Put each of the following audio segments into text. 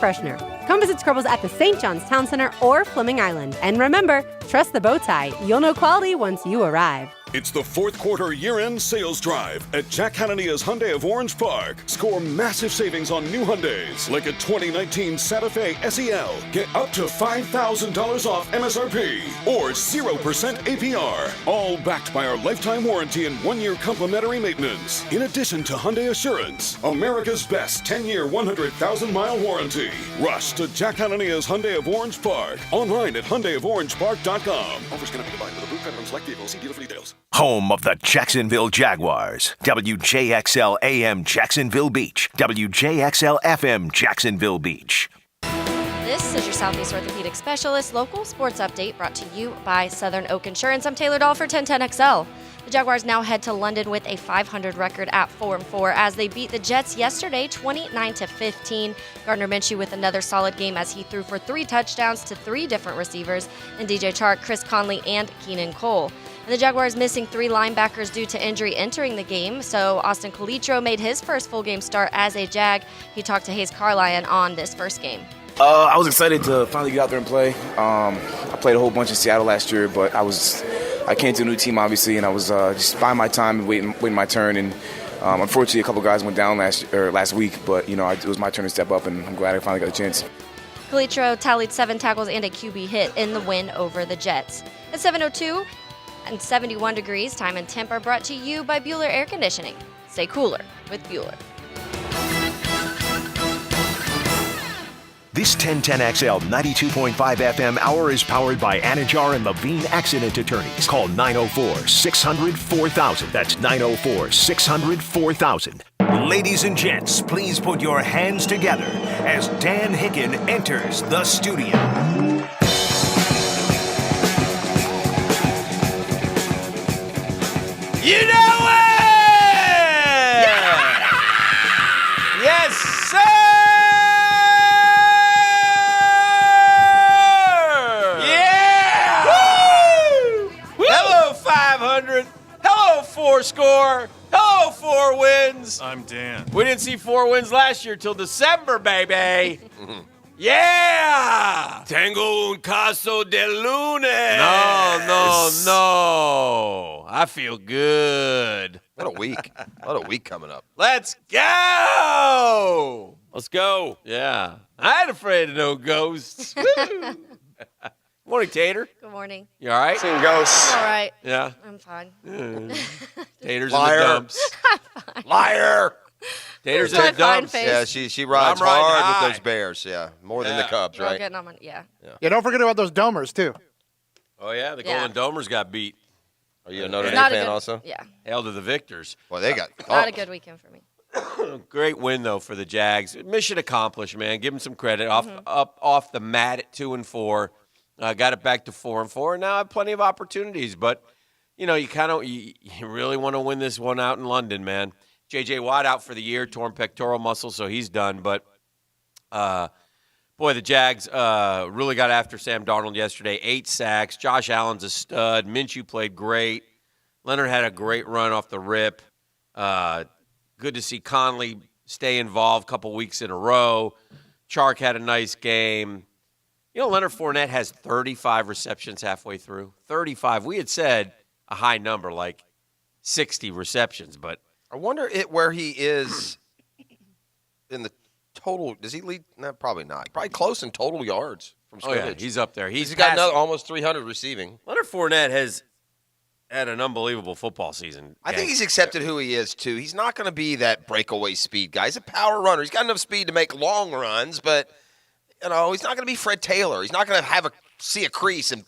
freshener. Come visit Scrubbles at the St. John's Town Center or Fleming Island. And remember, trust the bow tie. You'll know quality once you arrive. It's the fourth quarter year-end sales drive at Jack Hanania's Hyundai of Orange Park. Score massive savings on new Hyundais, like a 2019 Santa Fe SEL. Get up to $5,000 off MSRP or 0% APR. All backed by our lifetime warranty and 1-year complimentary maintenance. In addition to Hyundai Assurance, America's best 10-year, 100,000-mile warranty. Rush to Jack Hanania's Hyundai of Orange Park. Online at HyundaiofOrangePark.com. Offers cannot be combined with a blue card on select vehicles. See dealer for details. Home of the Jacksonville Jaguars. WJXL AM Jacksonville Beach. WJXL FM Jacksonville Beach. This is your Southeast Orthopedic Specialist local sports update brought to you by Southern Oak Insurance. I'm Taylor Dahl for 1010XL. The Jaguars now head to London with a .500 record at 4-4 as they beat the Jets yesterday 29-15. Gardner Minshew with another solid game as he threw for 3 touchdowns to 3 different receivers in DJ Chark, Chris Conley, and Keenan Cole. And the Jaguars missing 3 linebackers due to injury entering the game, so Austin Colitro made his first full game start as a Jag. He talked to Hayes Carlyon on this first game. I was excited to finally get out there and play. I played a whole bunch in Seattle last year, but I came to a new team, obviously, and I was just buying my time and waiting my turn. And unfortunately, a couple guys went down last week, but it was my turn to step up, and I'm glad I finally got a chance. Colitro tallied 7 tackles and a QB hit in the win over the Jets. At 7:02 and 71 degrees, time and temp are brought to you by Bueller Air Conditioning. Stay cooler with Bueller. This 1010XL 92.5 FM hour is powered by Anajar and Levine Accident Attorneys. Call 904-600-4000. That's 904-600-4000. Ladies and gents, please put your hands together as Dan Hicken enters the studio. You know it! Yes, sir! Yeah! Woo! Hello, 500. Hello, 4 score. Hello, 4 wins. I'm Dan. We didn't see 4 wins last year till December, baby. Yeah! Tengo un caso de lunes. No. I feel good. What a week. What a week coming up. Let's go! Let's go. Yeah. I ain't afraid of no ghosts. Woo! Morning, Tater. Good morning. You all right? Seen ghosts. All right. Yeah. I'm fine. Taters Liar. in the dumps. Liar. Taters in My the fine dumps. face. Yeah, she rides I'm riding hard high. with those Bears. Yeah, more than the Yeah. Cubs, We're all right? getting on my, yeah. Yeah, don't forget about those domers, too. Oh, yeah. The Yeah. Golden Domers got beat. Are you a Notre Dame Not a fan good, also? Yeah. Hail to the victors. Well, they got Not a good weekend for me. Great win, though, for the Jags. Mission accomplished, man. Give them some credit. Off the mat at 2-4. Got it back to 4-4, and now I have plenty of opportunities. But, you really want to win this one out in London, man. J.J. Watt out for the year, torn pectoral muscle, so he's done. But, boy, the Jags really got after Sam Darnold yesterday. 8 sacks. Josh Allen's a stud. Minshew played great. Leonard had a great run off the rip. Good to see Conley stay involved a couple weeks in a row. Chark had a nice game. Leonard Fournette has 35 receptions halfway through. 35. We had said a high number, like 60 receptions, but I wonder where he is in the total. Does he lead? No, probably not. Probably close in total yards from scrimmage. he's up there. He's got another almost 300 receiving. Leonard Fournette has had an unbelievable football season. I think he's accepted who he is, too. He's not going to be that breakaway speed guy. He's a power runner. He's got enough speed to make long runs, but he's not going to be Fred Taylor. He's not going to see a crease and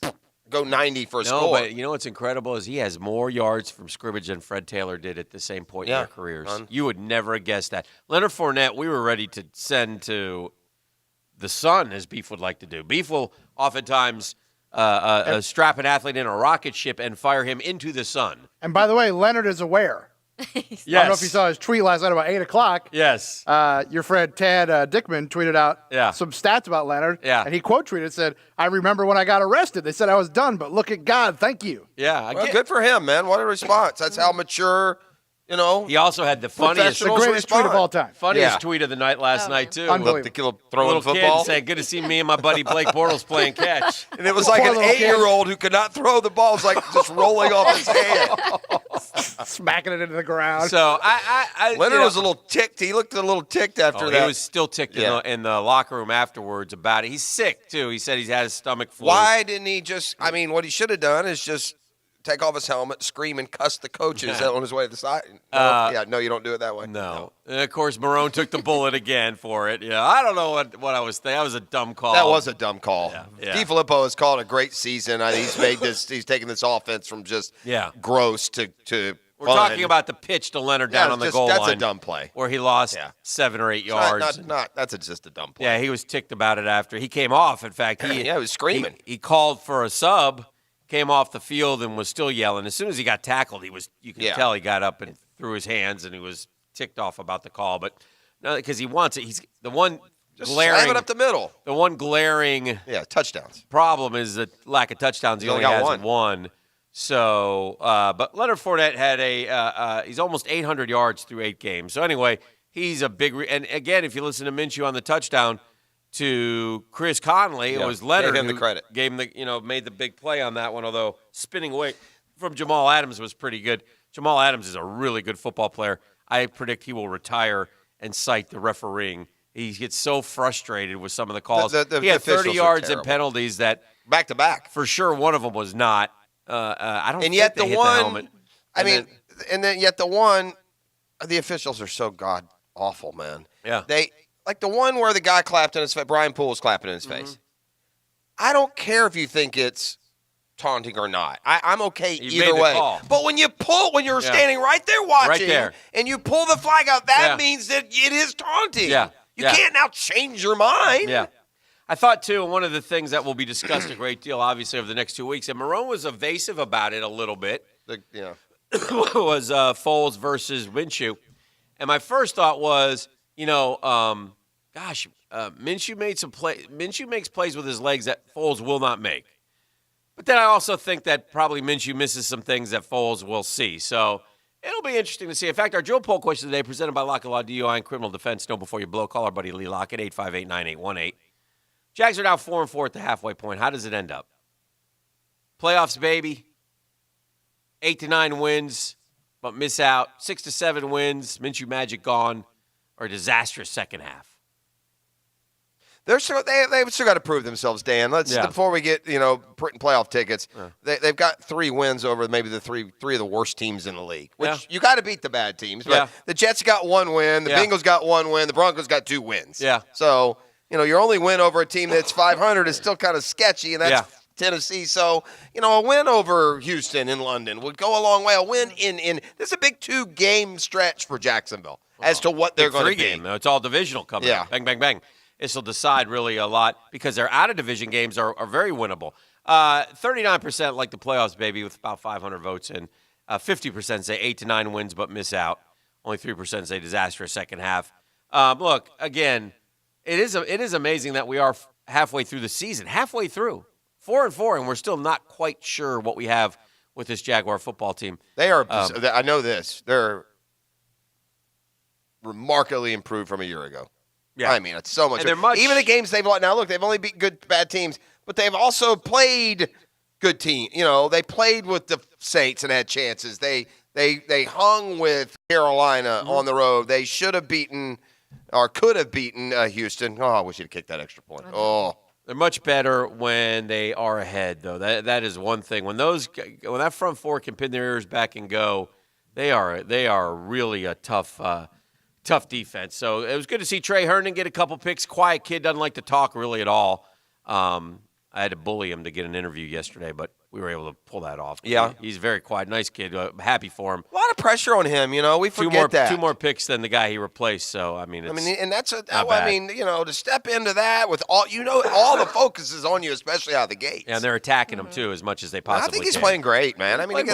go 90 for a score. No, but what's incredible is he has more yards from scrimmage than Fred Taylor did at the same point in their careers. You would never have guessed that. Leonard Fournette, we were ready to send to the sun, as Beef would like to do. Beef will oftentimes strap an athlete in a rocket ship and fire him into the sun. And by the way, Leonard is aware. Yes. I don't know if you saw his tweet last night about 8 o'clock. Yes. Your friend Tad Dickman tweeted out some stats about Leonard. Yeah. And he quote tweeted, said, I remember when I got arrested. They said I was done, but look at God. Thank you. Yeah. Well, good for him, man. What a response. That's how mature He also had the funniest, the greatest tweet of all time. Funniest tweet of the night last night, too. Unbelievable. The kid throwing little football. Kid saying, good to see me and my buddy Blake Bortles playing catch. And it was like an 8-year-old who could not throw the ball. It was like just rolling off his hand. Smacking it into the ground. So Leonard was a little ticked. He looked a little ticked after that. He was still ticked in the locker room afterwards about it. He's sick, too. He said he's had his stomach flu. Why didn't he just – I mean, what he should have done is just take off his helmet, scream, and cuss the coaches on his way to the side. No, you don't do it that way. No. And, of course, Marone took the bullet again for it. Yeah, I don't know what I was thinking. That was a dumb call. That was a dumb call. Yeah. DiFilippo has called a great season. He's made this – he's taken this offense from just gross to We're talking about the pitch to Leonard down on the goal line. That's a dumb play. Where he lost 7 or 8 yards. That's just a dumb play. Yeah, he was ticked about it after. He came off, in fact. He was screaming. He called for a sub, came off the field, and was still yelling. As soon as he got tackled, you could tell he got up and threw his hands, and he was ticked off about the call. But no, because he wants it. He's the one just glaring. Slam it up the middle. The one glaring touchdowns. Problem is the lack of touchdowns. He only has one. So, but Leonard Fournette had he's almost 800 yards through 8 games. So anyway, he's a big, and again, if you listen to Minshew on the touchdown to Chris Conley, it was Leonard gave him who the credit. Gave him made the big play on that one, although spinning away from Jamal Adams was pretty good. Jamal Adams is a really good football player. I predict he will retire and cite the refereeing. He gets so frustrated with some of the calls. He had 30 yards in penalties that back to back. For sure, one of them was not. I don't. And yet think the they hit one, the helmet. Yet the one, the officials are so god awful, man. Yeah. They like the one where the guy clapped in his face. Brian Poole was clapping in his face. I don't care if you think it's taunting or not. I'm okay either way. But when you're standing right there watching, and you pull the flag out, that means that it is taunting. Yeah. You can't now change your mind. Yeah. I thought, too, one of the things that will be discussed a great deal, obviously, over the next 2 weeks, and Marone was evasive about it a little bit, was Foles versus Minshew. And my first thought was, Minshew made some play. Minshew makes plays with his legs that Foles will not make. But then I also think that probably Minshew misses some things that Foles will see. So it'll be interesting to see. In fact, our Joe Poll question today, presented by Lock & Law DUI and Criminal Defense. Know before you blow. Call our buddy Lee Lock at 858-9818. Jags are now 4-4 at the halfway point. How does it end up? Playoffs, baby. 8 to 9 wins, but miss out. 6 to 7 wins, Minshew magic gone, or a disastrous second half. They've still got to prove themselves, Dan. Before we get printing playoff tickets. They've got 3 wins over maybe the three of the worst teams in the league. Which you got to beat the bad teams. But the Jets got 1 win, the Bengals got 1 win, the Broncos got 2 wins. Yeah. So your only win over a team that's 500 is still kind of sketchy, and that's Tennessee. So a win over Houston in London would go a long way. A win in this is a big 2-game stretch for Jacksonville as to what they're going to be. 3-game. It's all divisional coming up. Bang, bang, bang. This will decide really a lot because their out-of-division games are very winnable. 39% like the playoffs, baby, with about 500 votes, and 50% say 8 to 9 wins but miss out. Only 3% say disastrous second half. Look, again, it is amazing that we are halfway through the season. Halfway through. 4-4, and we're still not quite sure what we have with this Jaguar football team. They are, I know this, they're remarkably improved from a year ago. Yeah. I mean, it's so much. And even the games they've lost. Now, look, they've only beat bad teams, but they've also played good teams. They played with the Saints and had chances. They hung with Carolina on the road. They should have beaten or could have beaten Houston. Oh, I wish you'd kicked that extra point. Oh. They're much better when they are ahead, though. That is one thing. When that front four can pin their ears back and go, they are really a tough defense. So it was good to see Trey Herndon get a couple picks. Quiet kid, doesn't like to talk really at all. I had to bully him to get an interview yesterday, but we were able to pull that off. Yeah. He's very quiet, nice kid. Happy for him. A lot of pressure on him, We forget that. 2 more picks than the guy he replaced. So and that's to step into that with all all the focus is on you, especially out of the gates. Yeah, and they're attacking him too as much as they possibly can. I think he's playing great, man. I mean,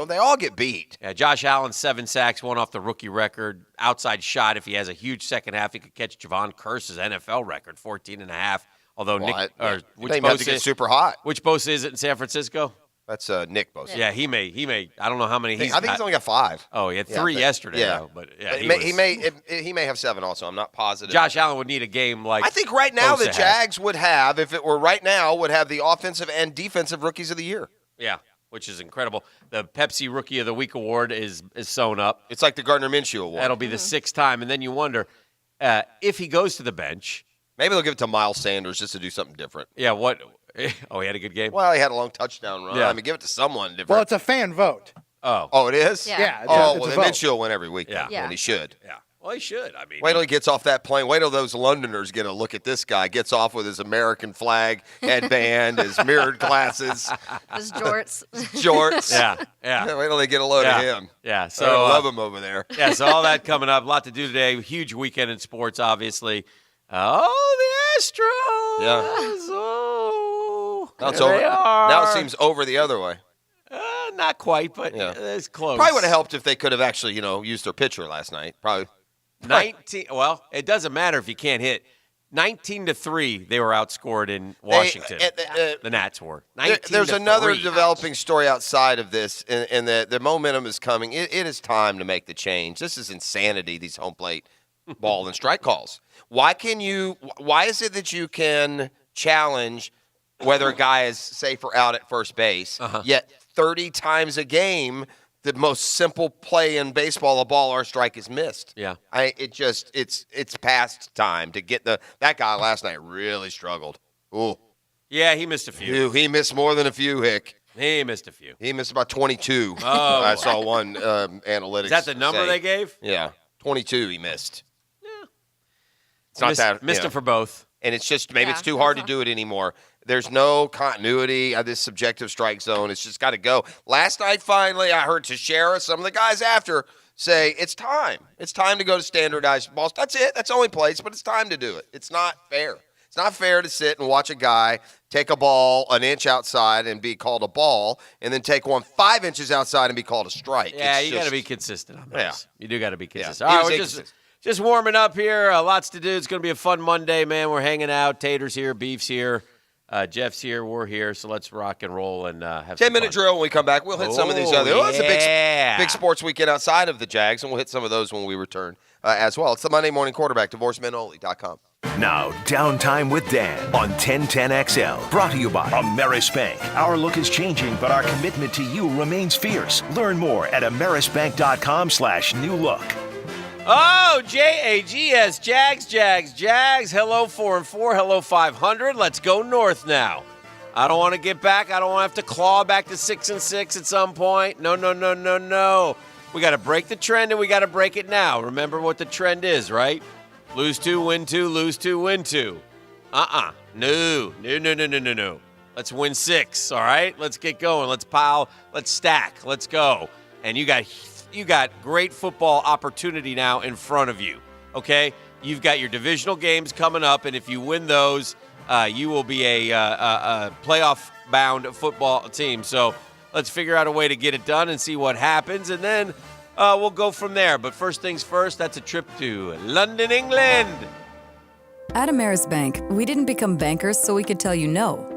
they all get beat. Yeah, Josh Allen 7 sacks, 1 off the rookie record. Outside shot. If he has a huge second half, he could catch Javon Curse's NFL record, 14.5. Although they have to get super hot. Which Bosa is it in San Francisco? That's Nick Bosa. Yeah, he may. I don't know how many I think he's only got 5. Oh, he had 3 yesterday, though. But yeah, he may have 7 also. I'm not positive. Josh Allen would need a game like I think right now Bosa the Jags would have, if it were right now, would have the offensive and defensive rookies of the year. Yeah, which is incredible. The Pepsi Rookie of the Week award is sewn up. It's like the Gardner Minshew award. That'll be the 6th time, and then you wonder if he goes to the bench. Maybe they'll give it to Miles Sanders just to do something different. Yeah, what? Oh, he had a good game? Well, he had a long touchdown run. Yeah. I mean, give it to someone different. Well, it's a fan vote. Oh, it is? Yeah. Well, then Minshew will win every week. Yeah. And he should. Yeah. Well, he should. I mean, wait till he gets off that plane. Wait till those Londoners get a look at this guy. Gets off with his American flag headband, his mirrored glasses. His jorts. Yeah. Wait till they get a load of him. Yeah. So I love him over there. Yeah, so all that coming up. A lot to do today. Huge weekend in sports, obviously. The Astros. Yeah. Oh, Now it's over. Now it seems over the other way. Not quite, but it's close. Probably would have helped if they could have actually, used their pitcher last night. Probably. 19. Well, it doesn't matter if you can't hit. 19-3, they were outscored in Washington. The Nats were. There's another developing story outside of this, and the momentum is coming. It is time to make the change. This is insanity, these home plate ball and strike calls. Why is it that you can challenge whether a guy is safe or out at first base, yet 30 times a game, the most simple play in baseball, a ball or a strike is missed? Yeah. It's past time to get that guy last night really struggled. Ooh. Yeah, he missed a few. He missed more than a few, Hick. He missed a few. He missed about 22. Oh. I saw one analytics. Is that the number they gave? Yeah. 22 he missed. Yeah. It's not that. Missed him for both. And it's just maybe it's too hard to do it anymore. There's no continuity of this subjective strike zone. It's just got to go. Last night, finally, I heard Teixeira, some of the guys after, say, it's time. It's time to go to standardized balls. That's it. That's the only place, but it's time to do it. It's not fair. It's not fair to sit and watch a guy take a ball an inch outside and be called a ball, and then take one 5 inches outside and be called a strike. Yeah, you got to be consistent on those. Yeah. You do got to be consistent. Yeah. All right, we're just warming up here. Lots to do. It's going to be a fun Monday, man. We're hanging out. Tater's here. Beef's here. Jeff's here. We're here. So let's rock and roll and have 10-minute drill when we come back. We'll hit some of these other. It's a big sports weekend outside of the Jags, and we'll hit some of those when we return as well. It's the Monday Morning Quarterback, DivorceMenOnly.com. Now, Downtime with Dan on 1010XL. Brought to you by Ameris Bank. Our look is changing, but our commitment to you remains fierce. Learn more at amerisbank.com/new look. Oh, Jags, Jags. Hello 4-4. Hello 500. Let's go north now. I don't want to get back. I don't want to have to claw back to 6-6 at some point. No. We got to break the trend, and we got to break it now. Remember what the trend is, right? Lose 2, win 2, lose 2, win 2. No. Let's win 6, all right? Let's get going. Let's pile. Let's stack. Let's go. And you got great football opportunity now in front of you, okay? You've got your divisional games coming up, and if you win those, you will be a playoff-bound football team. So let's figure out a way to get it done and see what happens, and then we'll go from there. But first things first, that's a trip to London, England. At Ameris Bank, we didn't become bankers so we could tell you no.